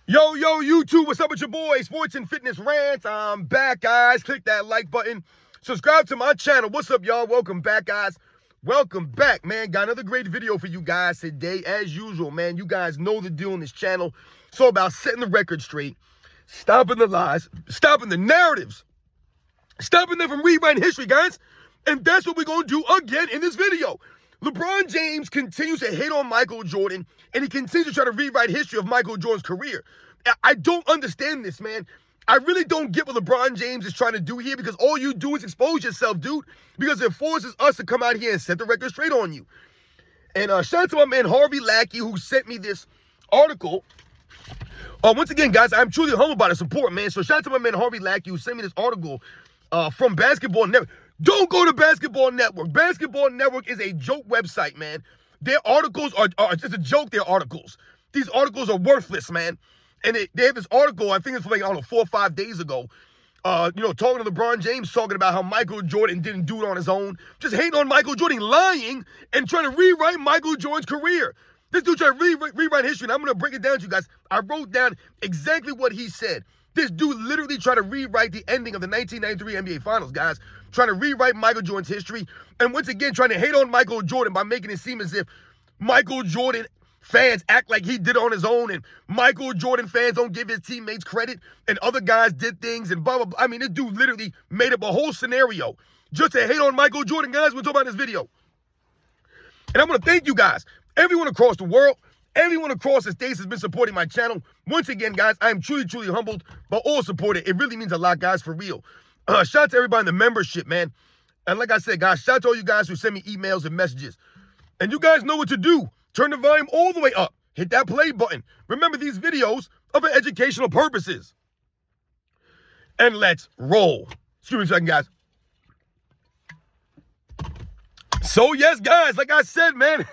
Yo, YouTube, what's up with your boy? Sports and Fitness Rants. I'm back, guys. Click that like button. Subscribe to my channel. What's up, y'all? Welcome back, guys. Welcome back, man. Got another great video for you guys today. As usual, man, you guys know the deal on this channel. It's all about setting the record straight, stopping the lies, stopping the narratives, stopping them from rewriting history, guys. And that's what we're going to do again in this video. LeBron James continues to hate on Michael Jordan, and he continues to try to rewrite history of Michael Jordan's career. I don't understand this, man. I really don't get what LeBron James is trying to do here, because all you do is expose yourself, dude, because it forces us to come out here and set the record straight on you. And shout out to my man Harvey Lackey, who sent me this article. Once again, guys, I'm truly humbled by the support, man. So shout out to my man Harvey Lackey, who sent me this article from Basketball Network. Don't go to Basketball Network. Basketball Network is a joke website, man. Their articles are just a joke, their articles. These articles are worthless, man. And they have this article, I think it's like, I don't know, 4 or 5 days ago, talking to LeBron James, talking about how Michael Jordan didn't do it on his own. Just hating on Michael Jordan, lying, and trying to rewrite Michael Jordan's career. This dude tried to rewrite history, and I'm going to break it down to you guys. I wrote down exactly what he said. This dude literally tried to rewrite the ending of the 1993 NBA Finals, guys. Trying to rewrite Michael Jordan's history. And once again, trying to hate on Michael Jordan by making it seem as if Michael Jordan fans act like he did it on his own, and Michael Jordan fans don't give his teammates credit, and other guys did things, and blah, blah, blah. I mean, this dude literally made up a whole scenario just to hate on Michael Jordan, guys. We're talking about this video. And I'm going to thank you guys. Everyone across the world, everyone across the states has been supporting my channel. Once again, guys, I am truly, truly humbled by all support. It really means a lot, guys, for real. Shout out to everybody in the membership, man. And like I said, guys, shout out to all you guys who send me emails and messages. And you guys know what to do. Turn the volume all the way up. Hit that play button. Remember, these videos are for educational purposes. And let's roll. Excuse me a second, guys. So, yes, guys, like I said, man.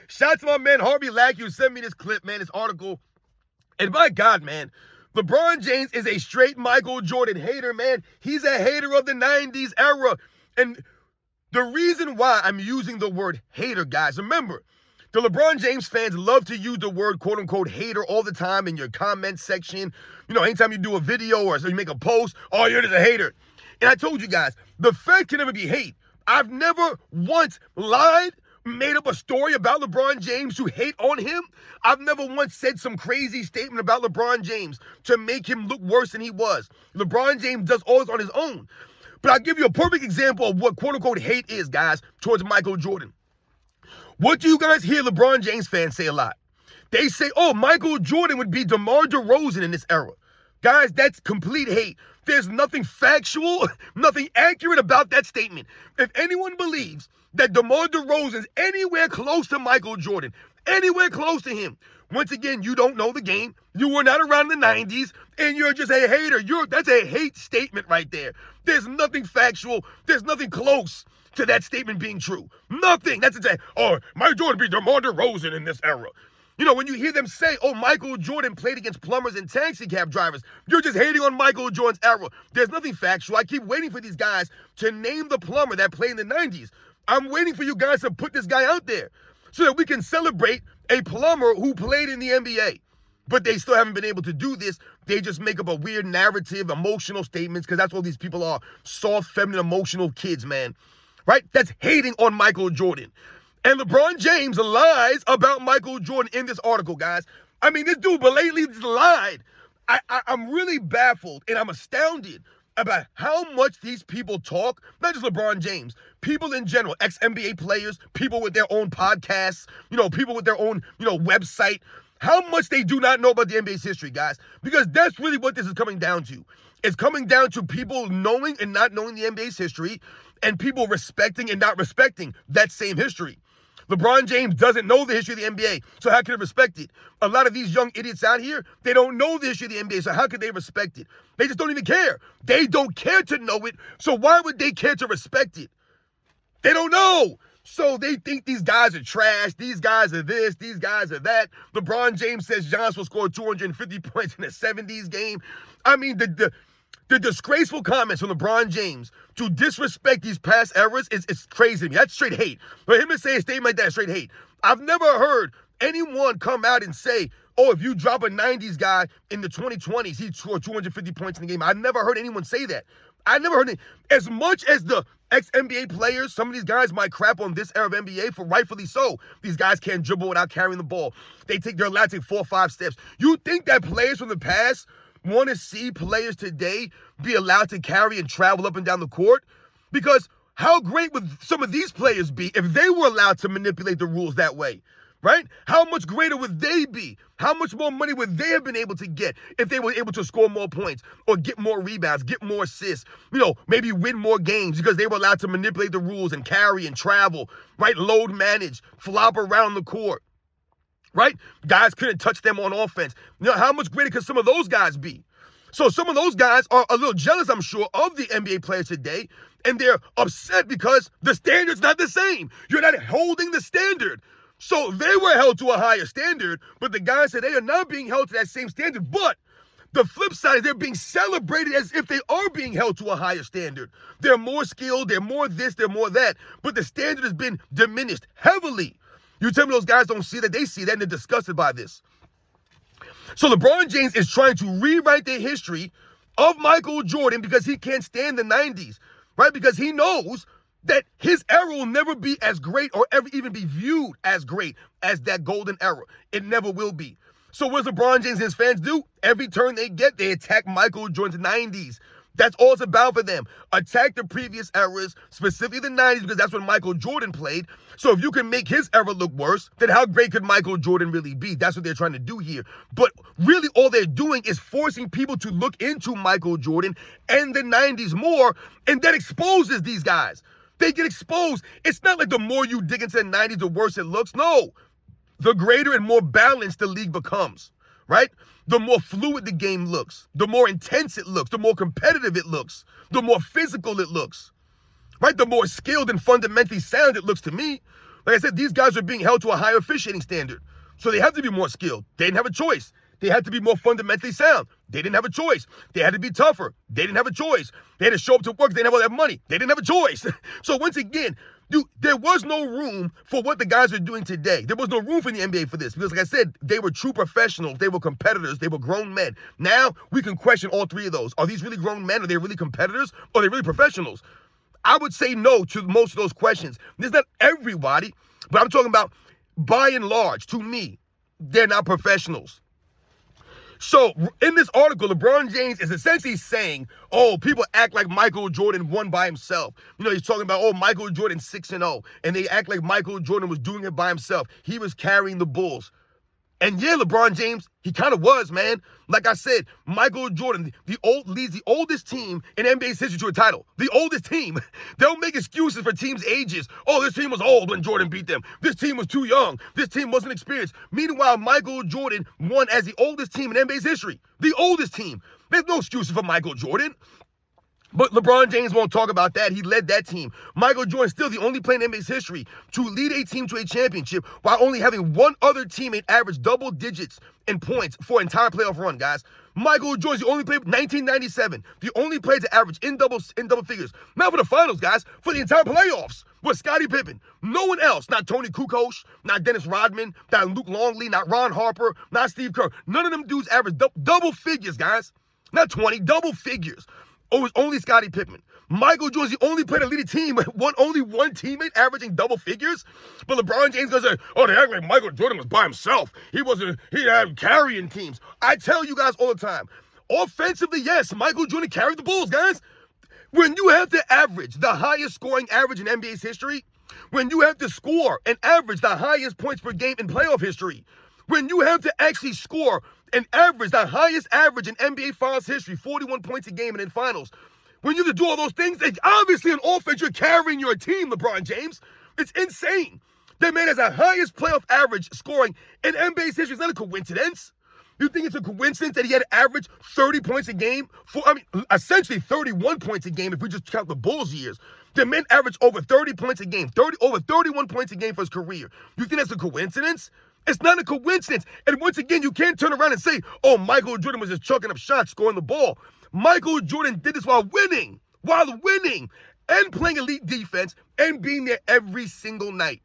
Shout out to my man Harvey Lackey, who sent me this clip, man, this article. And my God, man, LeBron James is a straight Michael Jordan hater, man. He's a hater of the 90s era. And the reason why I'm using the word hater, guys, remember, the LeBron James fans love to use the word quote-unquote hater all the time in your comment section. You know, anytime you do a video or so you make a post, oh, you're just a hater. And I told you guys, the fact can never be hate. I've never once lied, made up a story about LeBron James to hate on him. I've never once said some crazy statement about LeBron James to make him look worse than he was. LeBron James does all this on his own. But I'll give you a perfect example of what quote-unquote hate is, guys, towards Michael Jordan. What do you guys hear LeBron James fans say a lot? They say, oh, Michael Jordan would be DeMar DeRozan in this era. Guys, that's complete hate. There's nothing factual, nothing accurate about that statement. If anyone believes that DeMar DeRozan is anywhere close to Michael Jordan, anywhere close to him, once again, you don't know the game. You were not around in the 90s, and you're just a hater. That's a hate statement right there. There's nothing factual. There's nothing close to that statement being true. Nothing. That's a oh, Michael Jordan be DeMar DeRozan in this era. You know, when you hear them say, oh, Michael Jordan played against plumbers and taxi cab drivers, you're just hating on Michael Jordan's era. There's nothing factual. I keep waiting for these guys to name the plumber that played in the 90s. I'm waiting for you guys to put this guy out there so that we can celebrate a plumber who played in the NBA. But they still haven't been able to do this. They just make up a weird narrative, emotional statements, because that's what these people are. Soft, feminine, emotional kids, man. Right? That's hating on Michael Jordan. And LeBron James lies about Michael Jordan in this article, guys. I mean, this dude blatantly just lied. I'm really baffled and I'm astounded about how much these people talk, not just LeBron James, people in general, ex-NBA players, people with their own podcasts, people with their own, website, how much they do not know about the NBA's history, guys, because that's really what this is coming down to. It's coming down to people knowing and not knowing the NBA's history, and people respecting and not respecting that same history. LeBron James doesn't know the history of the NBA, so how can he respect it? A lot of these young idiots out here, they don't know the history of the NBA, so how could they respect it? They just don't even care. They don't care to know it, so why would they care to respect it? They don't know. So they think these guys are trash, these guys are this, these guys are that. LeBron James says Giannis will score 250 points in a 70s game. I mean, the disgraceful comments from LeBron James to disrespect these past eras is crazy to me. That's straight hate. For him to say a statement like that is straight hate. I've never heard anyone come out and say, oh, if you drop a 90s guy in the 2020s, he scored 250 points in the game. I've never heard anyone say that. I never heard it. As much as the ex-NBA players, some of these guys might crap on this era of NBA, for rightfully so. These guys can't dribble without carrying the ball. They're allowed to take 4 or 5 steps. You think that players from the past want to see players today be allowed to carry and travel up and down the court? Because how great would some of these players be if they were allowed to manipulate the rules that way? Right? How much greater would they be? How much more money would they have been able to get if they were able to score more points or get more rebounds, get more assists, maybe win more games because they were allowed to manipulate the rules and carry and travel, right? Load manage, flop around the court, right? Guys couldn't touch them on offense. How much greater could some of those guys be? So some of those guys are a little jealous, I'm sure, of the NBA players today, and they're upset because the standard's not the same. You're not holding the standard. So they were held to a higher standard, but the guys said they are not being held to that same standard. But the flip side is they're being celebrated as if they are being held to a higher standard. They're more skilled, they're more this, they're more that, but the standard has been diminished heavily. You tell me those guys don't see that? They see that and they're disgusted by this. So LeBron James is trying to rewrite the history of Michael Jordan because he can't stand the 90s, right? Because he knows that his era will never be as great or ever even be viewed as great as that golden era. It never will be. So what does LeBron James and his fans do? Every turn they get, they attack Michael Jordan's 90s. That's all it's about for them. Attack the previous eras, specifically the 90s, because that's when Michael Jordan played. So if you can make his era look worse, then how great could Michael Jordan really be? That's what they're trying to do here. But really all they're doing is forcing people to look into Michael Jordan and the 90s more, and that exposes these guys. They get exposed. It's not like the more you dig into the 90s, the worse it looks. No. The greater and more balanced the league becomes, right? The more fluid the game looks, the more intense it looks, the more competitive it looks, the more physical it looks, right? The more skilled and fundamentally sound it looks to me. Like I said, these guys are being held to a higher officiating standard. So they have to be more skilled. They didn't have a choice. They had to be more fundamentally sound. They didn't have a choice. They had to be tougher. They didn't have a choice. They had to show up to work. They didn't have all that money. They didn't have a choice. So once again, there was no room for what the guys are doing today. There was no room for the NBA for this because, like I said, they were true professionals. They were competitors. They were grown men. Now we can question all three of those. Are these really grown men? Are they really competitors? Or are they really professionals? I would say no to most of those questions. There's not everybody, but I'm talking about by and large, to me, they're not professionals. So in this article, LeBron James is essentially saying, oh, people act like Michael Jordan won by himself. He's talking about, oh, Michael Jordan 6-0. And they act like Michael Jordan was doing it by himself. He was carrying the Bulls. And yeah, LeBron James, he kind of was, man. Like I said, Michael Jordan, leads the oldest team in NBA's history to a title. The oldest team. They'll make excuses for teams' ages. Oh, this team was old when Jordan beat them. This team was too young. This team wasn't experienced. Meanwhile, Michael Jordan won as the oldest team in NBA's history. The oldest team. There's no excuses for Michael Jordan. But LeBron James won't talk about that. He led that team. Michael Jordan still the only player in NBA's history to lead a team to a championship while only having one other teammate average double digits in points for an entire playoff run, guys. Michael Jordan's the only player, 1997, the only player to average in double figures. Not for the finals, guys, for the entire playoffs was Scottie Pippen. No one else, not Tony Kukoc, not Dennis Rodman, not Luke Longley, not Ron Harper, not Steve Kerr. None of them dudes average double figures, guys. Not 20, double figures. Oh, it was only Scottie Pippen. Michael Jordan's the only player to lead a team with only one teammate averaging double figures. But LeBron James goes, oh, they act like Michael Jordan was by himself. He had carrying teams. I tell you guys all the time, offensively, yes, Michael Jordan carried the Bulls, guys. When you have to average the highest scoring average in NBA's history, when you have to score and average the highest points per game in playoff history, when you have to actually score and average the highest average in NBA Finals history, 41 points a game and in finals. When you have to do all those things, obviously on offense, you're carrying your team, LeBron James. It's insane. That man has the highest playoff average scoring in NBA's history. It's not a coincidence. You think it's a coincidence that he had to average 30 points a game? Essentially 31 points a game if we just count the Bulls years. The man averaged over 30 points a game, over 31 points a game for his career. You think that's a coincidence? It's not a coincidence. And once again, you can't turn around and say, oh, Michael Jordan was just chucking up shots, scoring the ball. Michael Jordan did this while winning, and playing elite defense and being there every single night.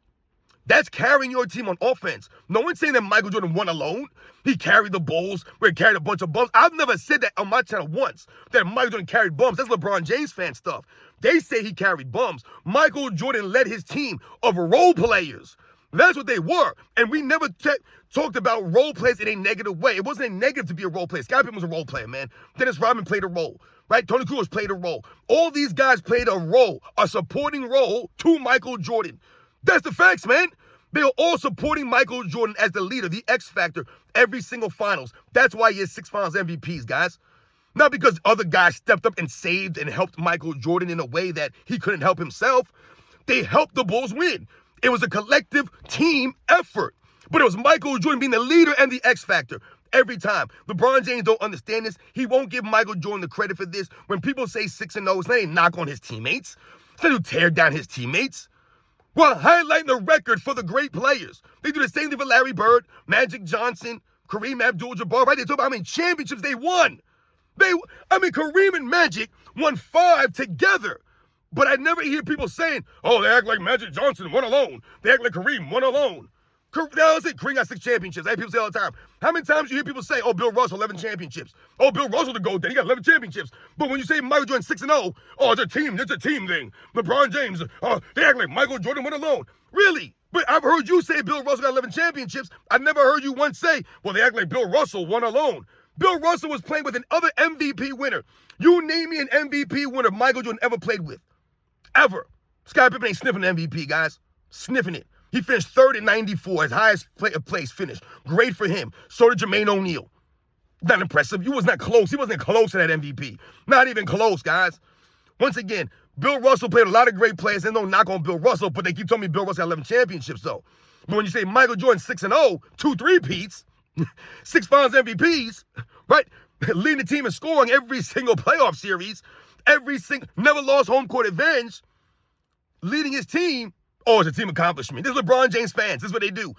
That's carrying your team on offense. No one's saying that Michael Jordan won alone. He carried the Bulls, where he carried a bunch of bums. I've never said that on my channel once, that Michael Jordan carried bums. That's LeBron James fan stuff. They say he carried bums. Michael Jordan led his team of role players. That's what they were. And we never talked about role players in a negative way. It wasn't a negative to be a role player. Scottie Pippen was a role player, man. Dennis Rodman played a role, right? Tony Kukoc played a role. All these guys played a role, a supporting role to Michael Jordan. That's the facts, man. They are all supporting Michael Jordan as the leader, the X factor, every single finals. That's why he has 6 finals MVPs, guys. Not because other guys stepped up and saved and helped Michael Jordan in a way that he couldn't help himself. They helped the Bulls win. It was a collective team effort. But it was Michael Jordan being the leader and the X factor every time. LeBron James don't understand this. He won't give Michael Jordan the credit for this. When people say 6-0, it's not a knock on his teammates. It's not to tear down his teammates. We're highlighting the record for the great players. They do the same thing for Larry Bird, Magic Johnson, Kareem Abdul-Jabbar, right? They talk about how many championships they won. Kareem and Magic won 5 together. But I never hear people saying, oh, they act like Magic Johnson won alone. They act like Kareem won alone. Kareem got 6 championships. I hear people say all the time. How many times do you hear people say, oh, Bill Russell, 11 championships? Oh, Bill Russell the GOAT, then he got 11 championships. But when you say Michael Jordan 6-0, oh, it's a team thing. LeBron James, they act like Michael Jordan went alone. Really? But I've heard you say Bill Russell got 11 championships. I've never heard you once say, well, they act like Bill Russell won alone. Bill Russell was playing with another MVP winner. You name me an MVP winner Michael Jordan ever played with. Ever. Scottie Pippen ain't sniffing the MVP, guys. Sniffing it. He finished third in 94, his highest place finish. Great for him. So did Jermaine O'Neal. Not impressive. You was not close. He wasn't close to that MVP. Not even close, guys. Once again, Bill Russell played a lot of great players. There's no knock on Bill Russell, but they keep telling me Bill Russell got 11 championships, though. But when you say Michael Jordan 6-0, 2 3-peats, 6 finals MVPs, right? Leading the team in scoring every single playoff series, never lost home court advantage, leading his team. Oh, it's a team accomplishment. This is LeBron James fans. This is what they do.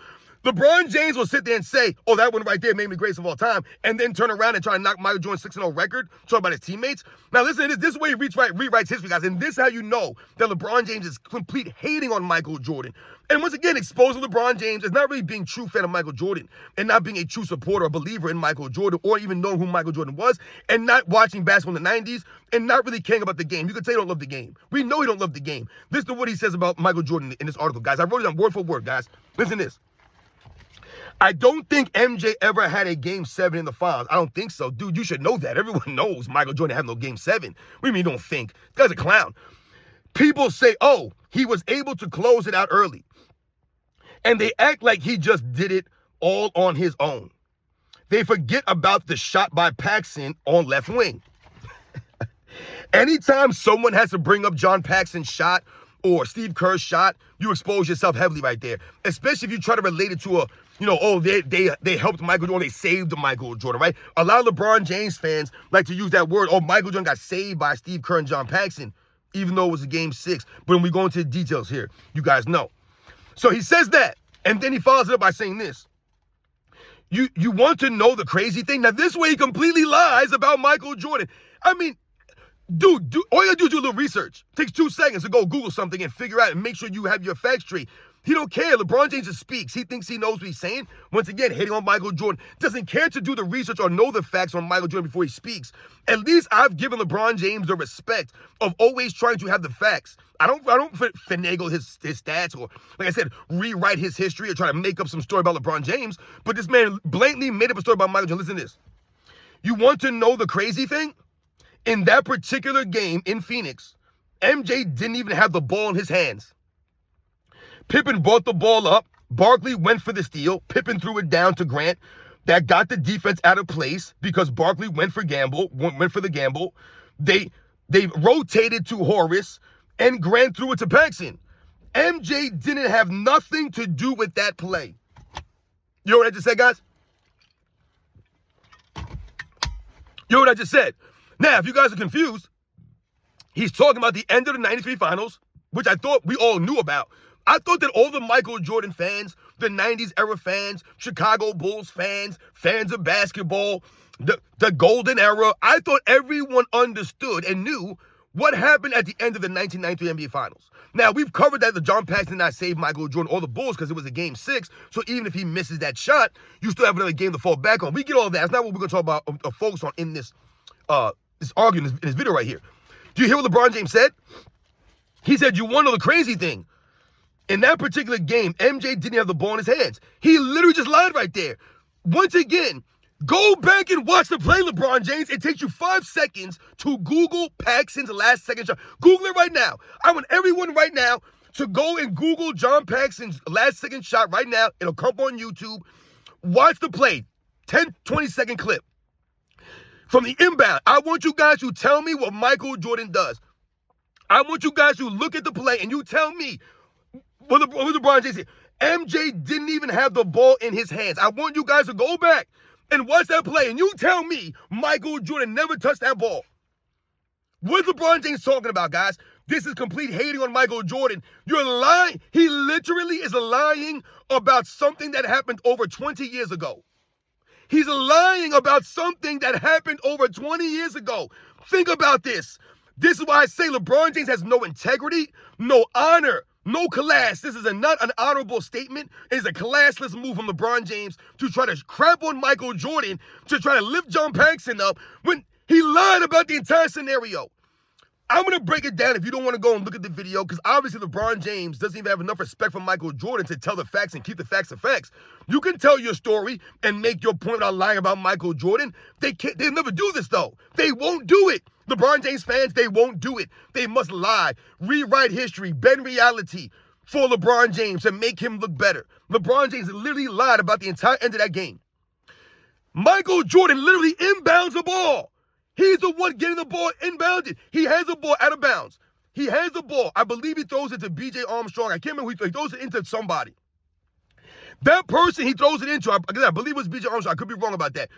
LeBron James will sit there and say, oh, that one right there made me greatest of all time, and then turn around and try to knock Michael Jordan's 6-0 record, talk about his teammates. Now, listen to this. This is where he rewrites history, guys, and this is how you know that LeBron James is complete hating on Michael Jordan. And once again, exposing LeBron James is not really being a true fan of Michael Jordan and not being a true supporter or believer in Michael Jordan or even knowing who Michael Jordan was and not watching basketball in the 90s and not really caring about the game. You can say he don't love the game. We know he don't love the game. Listen to what he says about Michael Jordan in this article, guys. I wrote it down word for word, guys. Listen to this. I don't think MJ ever had a Game 7 in the finals. I don't think so. Dude, you should know that. Everyone knows Michael Jordan had no Game 7. What do you mean you don't think? This guy's a clown. People say, oh, he was able to close it out early. And they act like he just did it all on his own. They forget about the shot by Paxton on left wing. Anytime someone has to bring up John Paxton's shot or Steve Kerr's shot, you expose yourself heavily right there. Especially if you try to relate it to a, they helped Michael Jordan, they saved Michael Jordan, right? A lot of LeBron James fans like to use that word, oh, Michael Jordan got saved by Steve Kerr and John Paxton, even though it was a Game 6. But when we go into the details here, you guys know. So he says that, and then he follows it up by saying this. You want to know the crazy thing? Now, this way he completely lies about Michael Jordan. I mean, dude, all you gotta do is do a little research. It takes 2 seconds to go Google something and figure out and make sure you have your facts straight. He don't care. LeBron James just speaks. He thinks he knows what he's saying. Once again, hating on Michael Jordan. Doesn't care to do the research or know the facts on Michael Jordan before he speaks. At least I've given LeBron James the respect of always trying to have the facts. I don't finagle his stats or, like I said, rewrite his history or try to make up some story about LeBron James. But this man blatantly made up a story about Michael Jordan. Listen to this. You want to know the crazy thing? In that particular game in Phoenix, MJ didn't even have the ball in his hands. Pippen brought the ball up. Barkley went for the steal. Pippen threw it down to Grant. That got the defense out of place because Barkley went for the gamble. They rotated to Horace, and Grant threw it to Paxton. MJ didn't have nothing to do with that play. You know what I just said, guys? You know what I just said? Now, if you guys are confused, he's talking about the end of the 93 finals, which I thought we all knew about. I thought that all the Michael Jordan fans, the 90s era fans, Chicago Bulls fans, fans of basketball, the golden era, I thought everyone understood and knew What happened at the end of the 1993 NBA Finals? Now, we've covered that the John Paxton did not save Michael Jordan or the Bulls because it was a game 6. So even if he misses that shot, you still have another game to fall back on. We get all that. That's not what we're going to talk about or focus on in this argument, in this video right here. Do you hear what LeBron James said? He said, you want to know the crazy thing? In that particular game, MJ didn't have the ball in his hands. He literally just lied right there. Once again, go back and watch the play, LeBron James. It takes you 5 seconds to Google Paxton's last second shot. Google it right now. I want everyone right now to go and Google John Paxton's last second shot right now. It'll come up on YouTube. Watch the play. 10, 20-second clip. From the inbound, I want you guys to tell me what Michael Jordan does. I want you guys to look at the play and you tell me what LeBron James said. MJ didn't even have the ball in his hands. I want you guys to go back and watch that play, and you tell me Michael Jordan never touched that ball. What's LeBron James talking about, guys? This is complete hating on Michael Jordan. You're lying. He literally is lying about something that happened over 20 years ago. He's lying about something that happened over 20 years ago. Think about this. This is why I say LeBron James has no integrity, no honor, no class. This is not an honorable statement. It is a classless move from LeBron James to try to crap on Michael Jordan, to try to lift John Paxton up when he lied about the entire scenario. I'm going to break it down if you don't want to go and look at the video, because obviously LeBron James doesn't even have enough respect for Michael Jordan to tell the facts and keep the facts the facts. You can tell your story and make your point without lying about Michael Jordan. They'll never do this, though. They won't do it. LeBron James fans, they won't do it. They must lie, rewrite history, bend reality for LeBron James and make him look better. LeBron James literally lied about the entire end of that game. Michael Jordan literally inbounds the ball. He's the one getting the ball inbounded. He has the ball out of bounds. He has the ball. I believe he throws it to BJ Armstrong. I can't remember who he throws it into somebody. That person he throws it into, I believe it was BJ Armstrong. I could be wrong about that.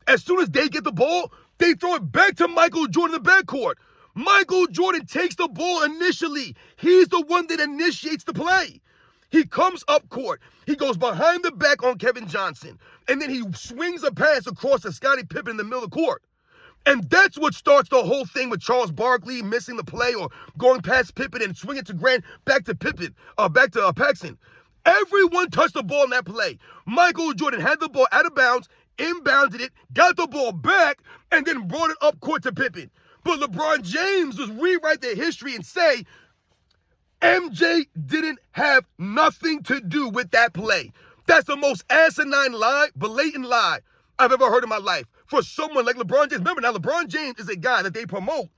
As soon as they get the ball, they throw it back to Michael Jordan in the backcourt. Michael Jordan takes the ball initially. He's the one that initiates the play. He comes up court. He goes behind the back on Kevin Johnson. And then he swings a pass across to Scottie Pippen in the middle of the court. And that's what starts the whole thing with Charles Barkley missing the play or going past Pippen and swinging to Grant, back to Paxton. Everyone touched the ball in that play. Michael Jordan had the ball out of bounds, inbounded it, got the ball back, and then brought it up court to Pippen. But LeBron James was rewrite their history and say, MJ didn't have nothing to do with that play. That's the most asinine lie, blatant lie I've ever heard in my life. For someone like LeBron James. Remember, now LeBron James is a guy that they promote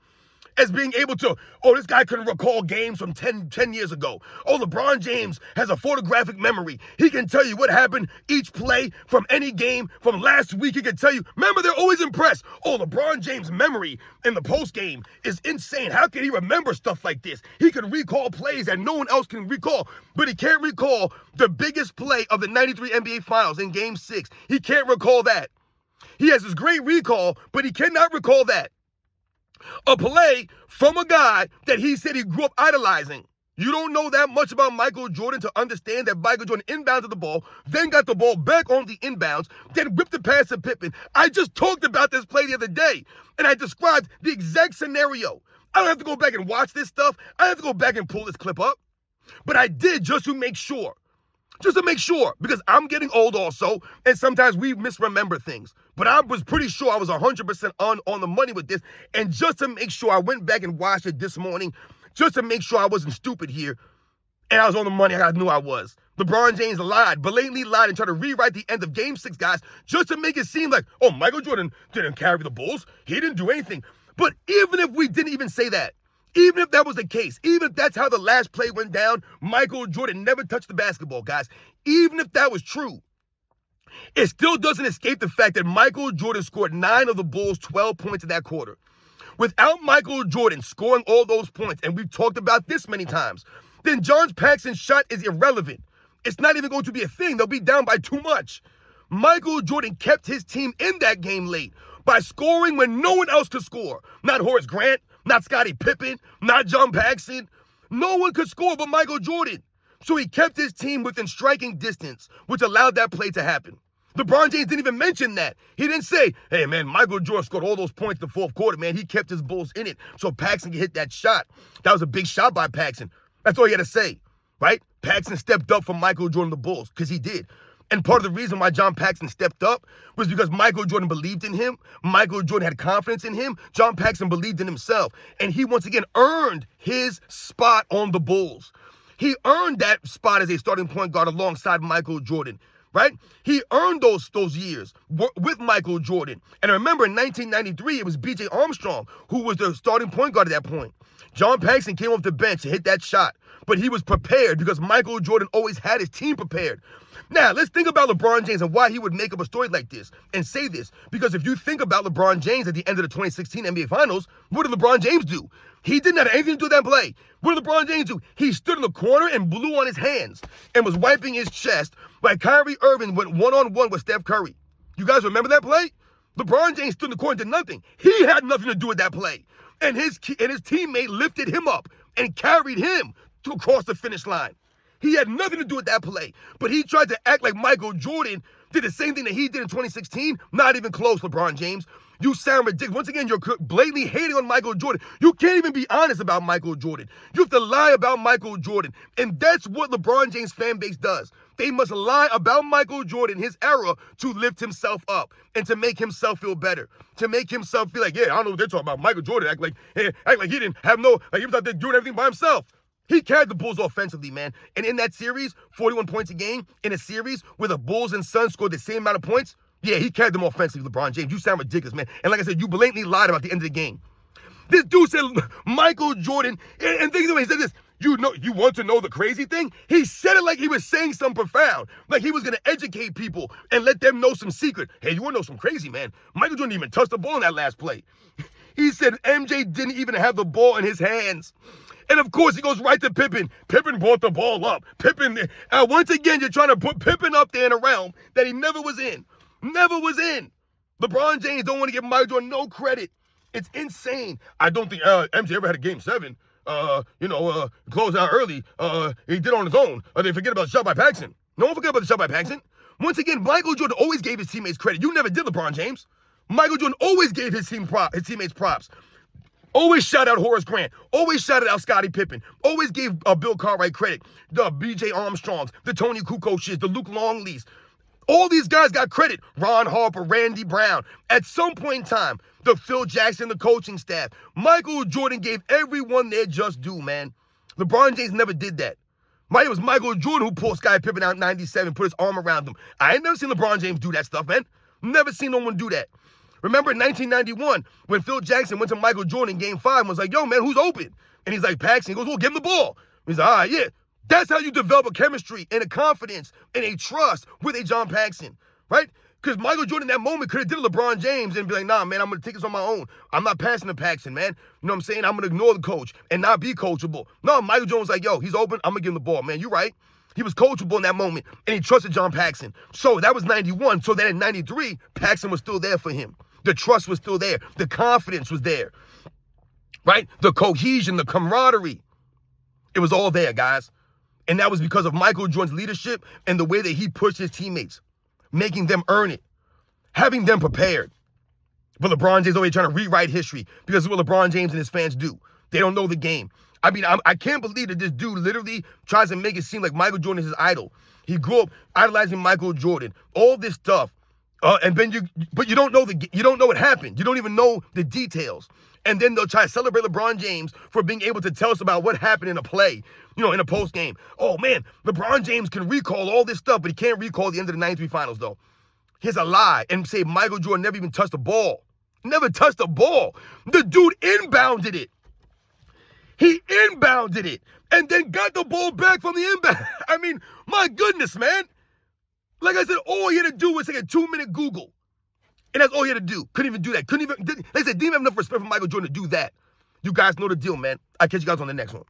as being able to, this guy couldn't recall games from 10 years ago. LeBron James has a photographic memory. He can tell you what happened each play from any game from last week. He can tell you. Remember, they're always impressed. LeBron James' memory in the post game is insane. How can he remember stuff like this? He can recall plays that no one else can recall, but he can't recall the biggest play of the 93 NBA Finals in Game 6. He can't recall that. He has this great recall, but he cannot recall that. A play from a guy that he said he grew up idolizing. You don't know that much about Michael Jordan to understand that Michael Jordan inbounded the ball, then got the ball back on the inbounds, then whipped the pass to Pippen. I just talked about this play the other day, and I described the exact scenario. I don't have to go back and watch this stuff. I have to go back and pull this clip up. But I did just to make sure. Just to make sure, because I'm getting old also, and sometimes we misremember things. But I was pretty sure I was 100% on the money with this, and just to make sure, I went back and watched it this morning, just to make sure I wasn't stupid here, and I was on the money. I knew I was. LeBron James lied, blatantly lied, and tried to rewrite the end of Game 6, guys, just to make it seem like, Michael Jordan didn't carry the Bulls. He didn't do anything. But even if we didn't even say that, even if that was the case, even if that's how the last play went down, Michael Jordan never touched the basketball, guys. Even if that was true, it still doesn't escape the fact that Michael Jordan scored 9 of the Bulls' 12 points in that quarter. Without Michael Jordan scoring all those points, and we've talked about this many times, then John Paxton's shot is irrelevant. It's not even going to be a thing. They'll be down by too much. Michael Jordan kept his team in that game late by scoring when no one else could score. Not Horace Grant, not Scottie Pippen, not John Paxton. No one could score but Michael Jordan. So he kept his team within striking distance, which allowed that play to happen. LeBron James didn't even mention that. He didn't say, hey, man, Michael Jordan scored all those points in the fourth quarter, man. He kept his Bulls in it so Paxton could hit that shot. That was a big shot by Paxton. That's all he had to say, right? Paxton stepped up for Michael Jordan and the Bulls, because he did. And part of the reason why John Paxton stepped up was because Michael Jordan believed in him. Michael Jordan had confidence in him. John Paxton believed in himself. And he, once again, earned his spot on the Bulls. He earned that spot as a starting point guard alongside Michael Jordan, right? He earned those years with Michael Jordan. And remember, in 1993, it was BJ Armstrong who was the starting point guard at that point. John Paxton came off the bench to hit that shot, but he was prepared because Michael Jordan always had his team prepared. Now, let's think about LeBron James and why he would make up a story like this and say this. Because if you think about LeBron James at the end of the 2016 NBA Finals, what did LeBron James do? He didn't have anything to do with that play. What did LeBron James do? He stood in the corner and blew on his hands and was wiping his chest while Kyrie Irving went one-on-one with Steph Curry. You guys remember that play? LeBron James stood in the corner and did nothing. He had nothing to do with that play. And his teammate lifted him up and carried him to across the finish line. He had nothing to do with that play, but he tried to act like Michael Jordan did the same thing that he did in 2016. Not even close, LeBron James. You sound ridiculous. Once again, you're blatantly hating on Michael Jordan. You can't even be honest about Michael Jordan. You have to lie about Michael Jordan. And that's what LeBron James fan base does. They must lie about Michael Jordan, his era, to lift himself up and to make himself feel better. To make himself feel like, yeah, I don't know what they're talking about. Michael Jordan act like he didn't have he was out there doing everything by himself. He carried the Bulls offensively, man. And in that series, 41 points a game, in a series where the Bulls and Suns scored the same amount of points, yeah, he carried them offensively, LeBron James. You sound ridiculous, man. And like I said, you blatantly lied about the end of the game. This dude said Michael Jordan, and think of it, he said this, you want to know the crazy thing? He said it like he was saying something profound, like he was going to educate people and let them know some secret. Hey, you want to know some crazy, man? Michael Jordan didn't even touch the ball in that last play. He said MJ didn't even have the ball in his hands. And of course, he goes right to Pippen. Pippen brought the ball up. Pippen, once again, you're trying to put Pippen up there in a realm that he never was in. Never was in. LeBron James don't want to give Michael Jordan no credit. It's insane. I don't think MJ ever had a game 7. Closed out early. He did it on his own. They forget about the shot by Paxton. No one forget about the shot by Paxton. Once again, Michael Jordan always gave his teammates credit. You never did, LeBron James. Michael Jordan always gave his teammates props. Always shout out Horace Grant. Always shouted out Scottie Pippen. Always gave Bill Cartwright credit. The BJ Armstrongs, the Tony Kukocs, the Luke Longleys. All these guys got credit. Ron Harper, Randy Brown. At some point in time, the Phil Jackson, the coaching staff. Michael Jordan gave everyone their just due, man. LeBron James never did that. It was Michael Jordan who pulled Scottie Pippen out in 97, put his arm around him. I ain't never seen LeBron James do that stuff, man. Never seen no one do that. Remember in 1991, when Phil Jackson went to Michael Jordan in Game 5 and was like, yo, man, who's open? And he's like, Paxton. He goes, well, give him the ball. He's like, all right, yeah. That's how you develop a chemistry and a confidence and a trust with a John Paxton, right? Because Michael Jordan in that moment could have did LeBron James and be like, nah, man, I'm going to take this on my own. I'm not passing to Paxton, man. You know what I'm saying? I'm going to ignore the coach and not be coachable. No, Michael Jordan was like, yo, he's open. I'm going to give him the ball, man. You're right. He was coachable in that moment, and he trusted John Paxton. So that was 91. So then in 93, Paxton was still there for him. The trust was still there. The confidence was there, right? The cohesion, the camaraderie. It was all there, guys. And that was because of Michael Jordan's leadership and the way that he pushed his teammates, making them earn it, having them prepared. But LeBron James always trying to rewrite history because it's what LeBron James and his fans do. They don't know the game. I mean, I can't believe that this dude literally tries to make it seem like Michael Jordan is his idol. He grew up idolizing Michael Jordan, all this stuff. But you don't know what happened. You don't even know the details. And then they'll try to celebrate LeBron James for being able to tell us about what happened in a play, in a post game. Oh man, LeBron James can recall all this stuff, but he can't recall the end of the 93 finals though. Here's a lie and say Michael Jordan never even touched the ball. Never touched the ball. The dude inbounded it. He inbounded it and then got the ball back from the inbound. I mean, my goodness, man. Like I said, all he had to do was take a 2-minute Google. And that's all he had to do. Couldn't even do that. Like I said, didn't even have enough respect for Michael Jordan to do that. You guys know the deal, man. I'll catch you guys on the next one.